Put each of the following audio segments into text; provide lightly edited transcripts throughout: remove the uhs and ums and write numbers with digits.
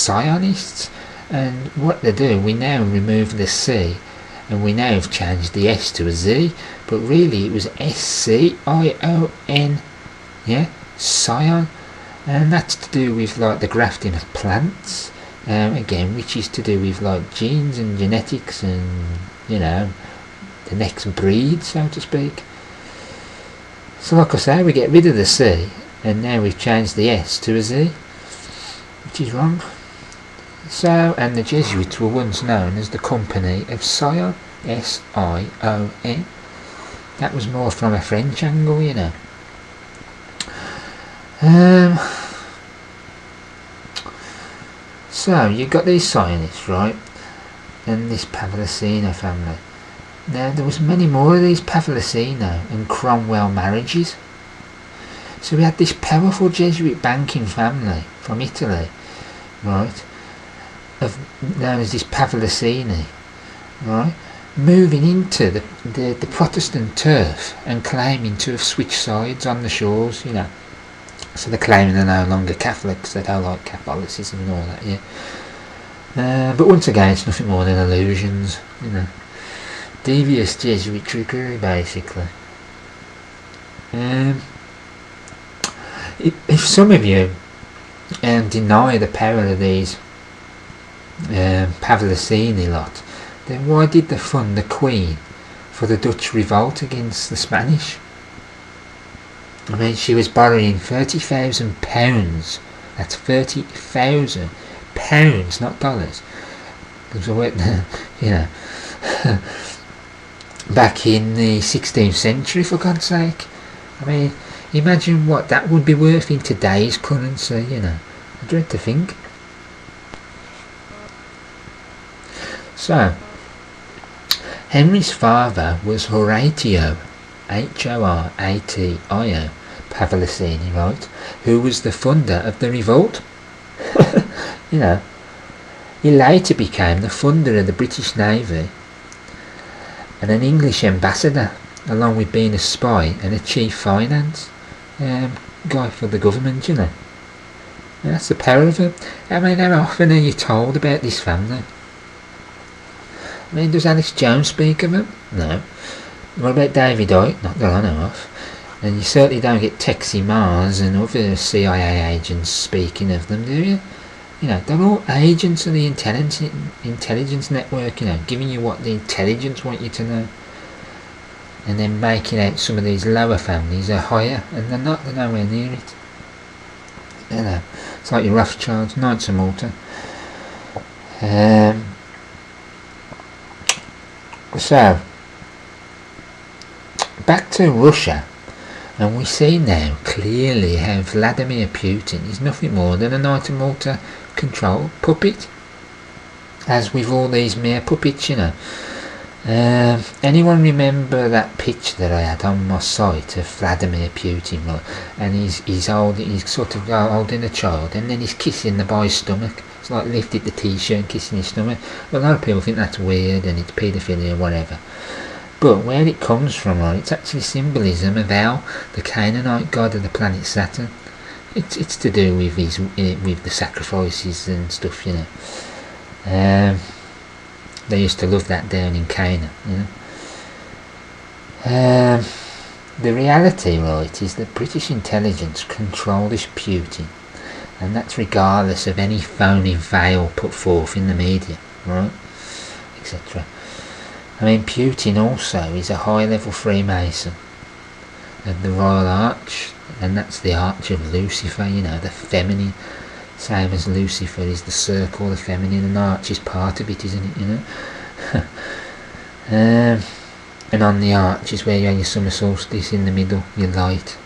Zionists. And what they do, we now remove the C, and we now have changed the S to a Z, but really it was S-C-I-O-N, yeah, Scion, and that's to do with like the grafting of plants, again, which is to do with like genes and genetics and, you know, the next breed, so to speak. So like I say, we get rid of the C, and now we've changed the S to a Z, which is wrong. So, and the Jesuits were once known as the Company of Sion, S-I-O-N. That was more from a French angle, you know. So, you've got these Zionists, right? And this Pavlicino family. Now, there was many more of these Pavlicino and Cromwell marriages. So we had this powerful Jesuit banking family from Italy, right? Known as this Pavlicini, right, moving into the Protestant turf and claiming to have switched sides on the shores, you know. So they're claiming they're no longer Catholics, they don't like Catholicism and all that, yeah. But once again, it's nothing more than illusions, you know. Devious Jesuit trickery, basically. If some of you deny the power of these Pavlicini lot, then why did they fund the Queen for the Dutch revolt against the Spanish? I mean, she was borrowing £30,000. That's £30,000, not dollars. Because you know, back in the 16th century, for God's sake. I mean, imagine what that would be worth in today's currency, you know. I dread to think. So, Henry's father was Horatio, H-O-R-A-T-I-O, Pavlicini, right, who was the funder of the revolt. You know, he later became the funder of the British Navy and an English ambassador, along with being a spy and a chief finance guy for the government, you know. And that's the power of it. I mean, how often are you told about this family? I mean, does Alex Jones speak of him? No. What about David Icke? Not that I know of. And you certainly don't get Texie Mars and other CIA agents speaking of them, do you? You know, they're all agents of the intelligence network, you know, giving you what the intelligence want you to know. And then making out some of these lower families are higher, and they're not, they're nowhere near it. You know, it's like your Rothschilds, Knights of Malta. So, back to Russia, and we see now clearly how Vladimir Putin is nothing more than a Knight of Malta control puppet, as with all these mere puppets, you know. Anyone remember that picture that I had on my site of Vladimir Putin, right? And he's sort of holding a child, and then he's kissing the boy's stomach. It's like lifted the t-shirt and kissing his stomach. Well, a lot of people think that's weird and it's paedophilia or whatever. But where it comes from, right, it's actually symbolism of El, the Canaanite god of the planet Saturn. It's to do with with the sacrifices and stuff, you know. They used to love that down in Canaan, you know. The reality, right, is that British intelligence control this Putin, and that's regardless of any phony veil put forth in the media, right, etc. I mean, Putin also is a high-level Freemason of the Royal Arch, and that's the Arch of Lucifer, you know, the feminine, same as Lucifer is the circle, the feminine, and Arch is part of it, isn't it, you know? And on the Arch is where you have your summer solstice in the middle, your light.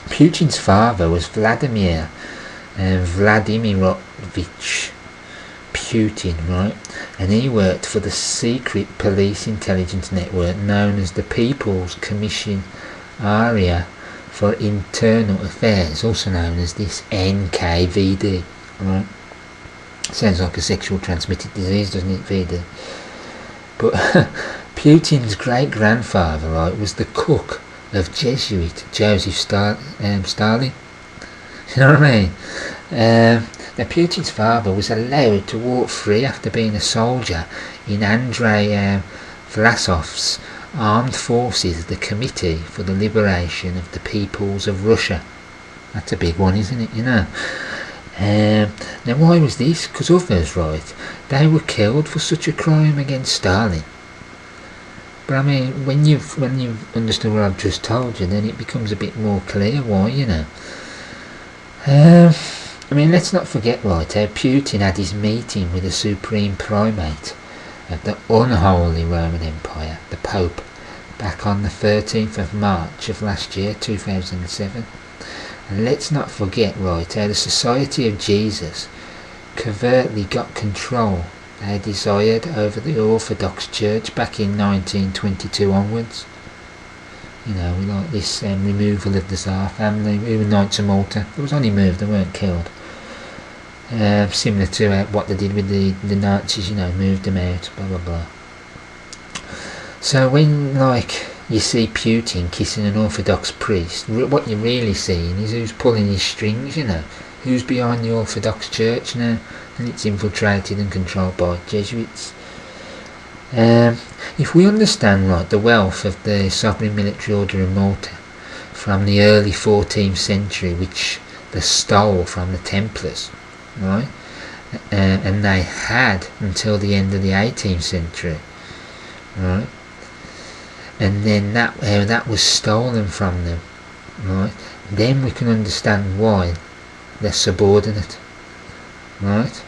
Putin's father was Vladimir Vladimirovich Putin, right? And he worked for the secret police intelligence network known as the People's Commissariat for Internal Affairs, also known as this NKVD, right? Sounds like a sexual transmitted disease, doesn't it, VD? But Putin's great-grandfather, right, was the cook of Jesuit Joseph Stalin. You know what I mean? Now Putin's father was allowed to walk free after being a soldier in Andrei Vlasov's armed forces, the Committee for the Liberation of the Peoples of Russia. That's a big one, isn't it, you know? Now why was this? Because others, right, they were killed for such a crime against Stalin. But I mean, when you've understood what I've just told you, then it becomes a bit more clear why, you know. I mean, let's not forget, right, how Putin had his meeting with the Supreme Primate of the unholy Roman Empire, the Pope, back on the 13th of March of last year, 2007. And let's not forget, right, how the Society of Jesus covertly got control they desired over the Orthodox Church back in 1922 onwards. You know, we like this removal of the Tsar family, even Knights of Malta. It was only moved, they weren't killed. Similar to what they did with the Nazis, you know, moved them out, blah blah blah. So when, like, you see Putin kissing an Orthodox priest, what you're really seeing is who's pulling his strings, you know. Who's behind the Orthodox Church now, and it's infiltrated and controlled by Jesuits. If we understand, right, the wealth of the Sovereign Military Order of Malta from the early 14th century, which they stole from the Templars, right, and they had until the end of the 18th century, right, and then that was stolen from them, right, then we can understand why they're subordinate, right.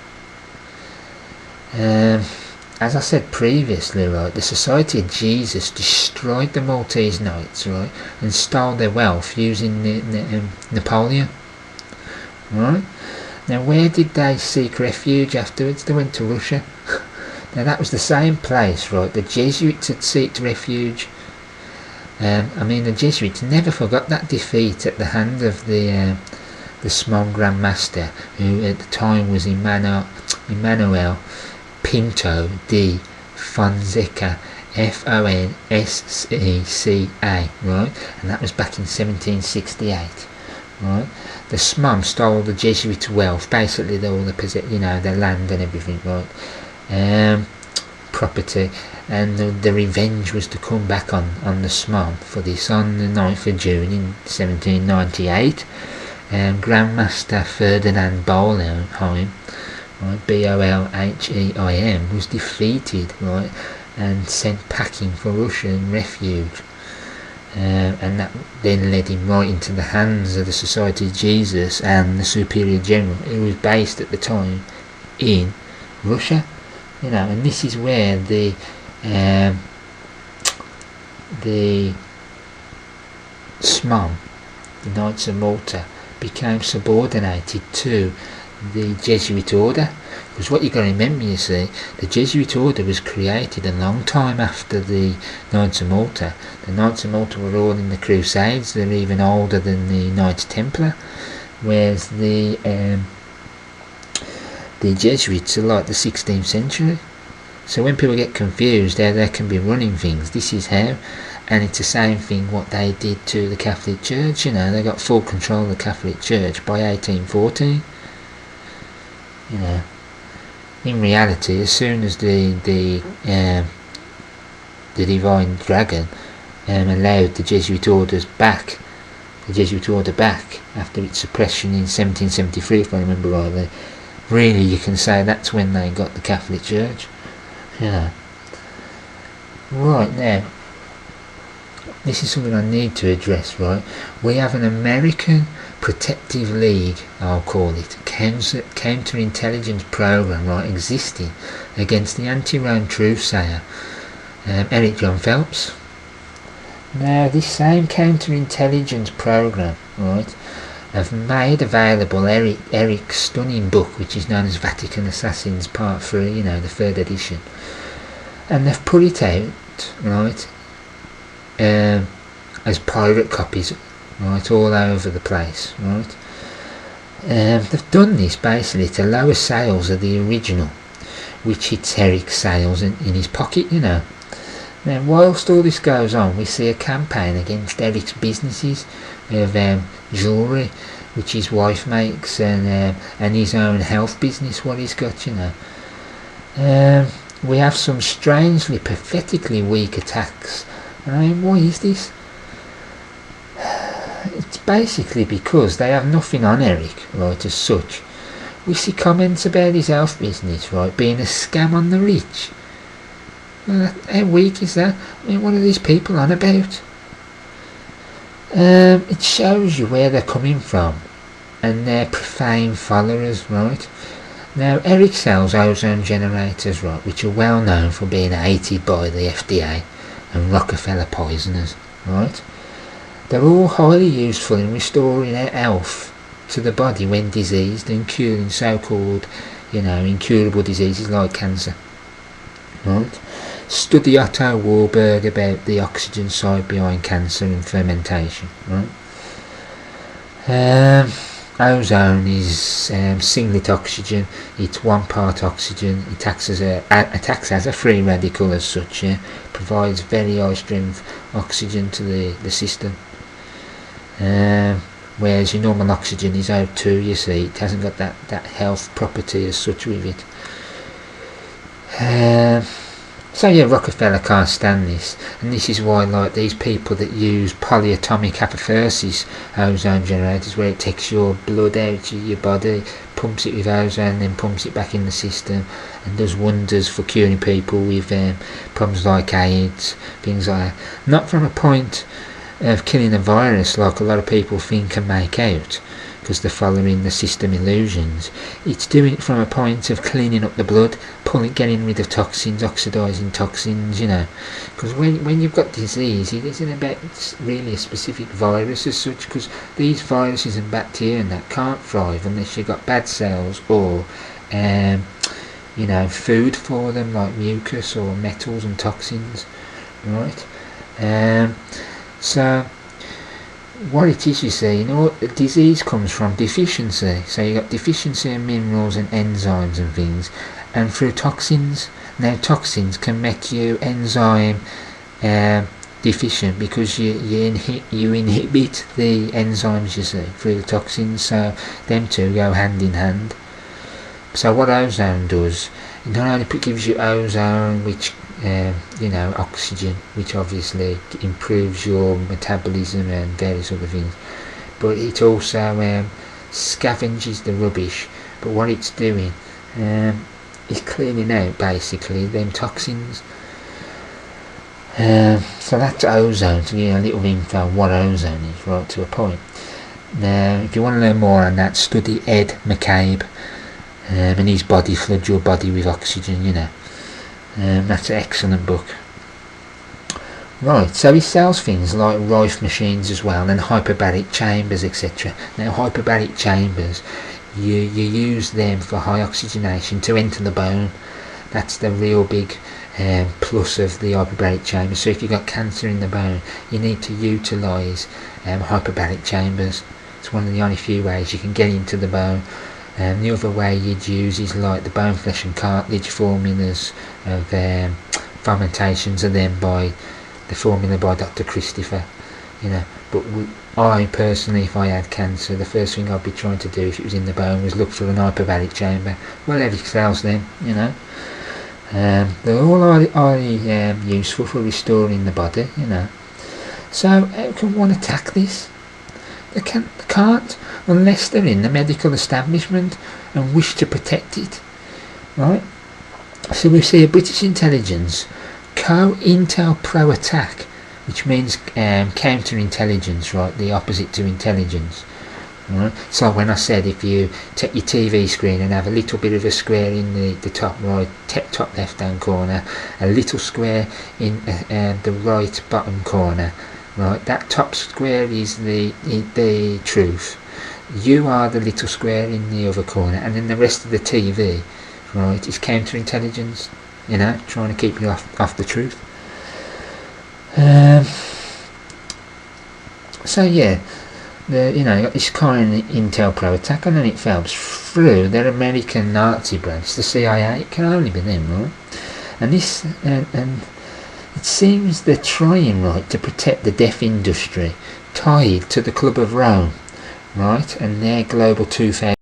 As I said previously, right, the Society of Jesus destroyed the Maltese Knights, right, and stole their wealth using Napoleon, right. Now where did they seek refuge afterwards? They went to Russia. Now that was the same place, right, the Jesuits had sought refuge. I mean, the Jesuits never forgot that defeat at the hand of the small Grand Master, who at the time was Emmanuel Pinto de Fonseca, Fonseca, right, and that was back in 1768, right. The SMOM stole the Jesuits' wealth, basically all their land and everything, right, property, and the revenge was to come back on the SMOM for this on the 9th of June in 1798. Grandmaster Ferdinand Bolheim, right, Bolheim, was defeated, right, and sent packing for Russian refuge, and that then led him right into the hands of the Society of Jesus and the Superior General, who was based at the time in Russia, you know. And this is where the SMOM, the Knights of Malta, became subordinated to the Jesuit order. Because what you got to remember, you see, the Jesuit order was created a long time after the Knights of Malta. The Knights of Malta were all in the Crusades. They're even older than the Knights Templar, whereas the Jesuits are like the 16th century. So when people get confused how they can be running things, this is how. And it's the same thing what they did to the Catholic Church, you know. They got full control of the Catholic Church by 1814, you know. In reality, as soon as the Divine Dragon allowed the Jesuit order back after its suppression in 1773, if I remember rightly, really you can say that's when they got the Catholic Church, you know. Right, now, this is something I need to address, right. We have an American Protective League, I'll call it, counterintelligence program, right, existing against the anti-Rome truth-sayer, Eric John Phelps. Now, this same counterintelligence program, right, have made available Eric's stunning book, which is known as Vatican Assassins Part 3, you know, the 3rd edition. And they've put it out, right, as pirate copies, right, all over the place, right. They've done this basically to lower sales of the original, which hits Eric's sales in his pocket, you know. Now, whilst all this goes on, we see a campaign against Eric's businesses of jewellery, which his wife makes, and his own health business, what he's got, you know. We have some strangely, pathetically weak attacks. I mean, why is this? It's basically because they have nothing on Eric, right, as such. We see comments about his health business, right, being a scam on the rich. Well, how weak is that? I mean, what are these people on about? It shows you where they're coming from and their profane followers, right? Now, Eric sells ozone generators, right, which are well known for being hated by the FDA and Rockefeller poisoners, right? They're all highly useful in restoring health to the body when diseased and curing so-called, you know, incurable diseases like cancer, right? Study Otto Warburg about the oxygen side behind cancer and fermentation, right? Ozone is singlet oxygen. It's 1 part oxygen. It acts as a free radical as such. Yeah? Provides very high strength oxygen to the system. Whereas your normal oxygen is O2, you see, it hasn't got that health property as such with it. So yeah, Rockefeller can't stand this, and this is why, like, these people that use polyatomic apophysis ozone generators, where it takes your blood out of your body, pumps it with ozone, then pumps it back in the system, and does wonders for curing people with problems like AIDS, things like that. Not from a point of killing a virus like a lot of people think and make out, because they're following the system illusions. It's doing it from a point of cleaning up the blood, getting rid of toxins, oxidising toxins, you know. Because when you've got disease, it isn't about really a specific virus as such, because these viruses and bacteria and that can't thrive unless you've got bad cells or you know, food for them, like mucus or metals and toxins, right? So what it is, you see, you know, disease comes from deficiency. So you got deficiency in minerals and enzymes and things, and through toxins. Now toxins can make you enzyme deficient, because you inhibit the enzymes, you see, through the toxins. So them two go hand in hand. So what ozone does, it not only gives you ozone, which you know, oxygen, which obviously improves your metabolism and various other things, but it also scavenges the rubbish. But what it's doing is cleaning out basically them toxins. So that's ozone, to give you a little info on what ozone is, right to a point. Now if you want to learn more on that, study Ed McCabe and his Body Floods Your Body with Oxygen, you know. That's an excellent book. Right, so he sells things like Rife machines as well, and hyperbaric chambers, etc. Now hyperbaric chambers, you use them for high oxygenation to enter the bone. That's the real big plus of the hyperbaric chamber. So if you've got cancer in the bone, you need to utilise hyperbaric chambers. It's one of the only few ways you can get into the bone. The other way you'd use is like the bone, flesh and cartilage formulas of fermentations, are then by the formula by Dr. Christopher, you know. But I personally, if I had cancer, the first thing I'd be trying to do if it was in the bone was look for an hyperbaric chamber. Well, Eric sells them, you know. They're all highly useful for restoring the body, you know. So how can one attack this? They can't unless they're in the medical establishment and wish to protect it, right? So we see a British intelligence Cointelpro attack, which means counterintelligence, right? The opposite to intelligence, right? So when I said if you take your TV screen and have a little bit of a square in the top right, top left hand corner, a little square in the right bottom corner, right, that top square is the truth. You are the little square in the other corner, and then the rest of the TV, right, is counterintelligence, you know, trying to keep you off the truth. So yeah, you know, you got this Cointelpro attack, and then it fell through their American Nazi branch, the CIA. It can only be them, right? And this and it seems they're trying, right, to protect the deaf industry tied to the Club of Rome, right, and their Global 2000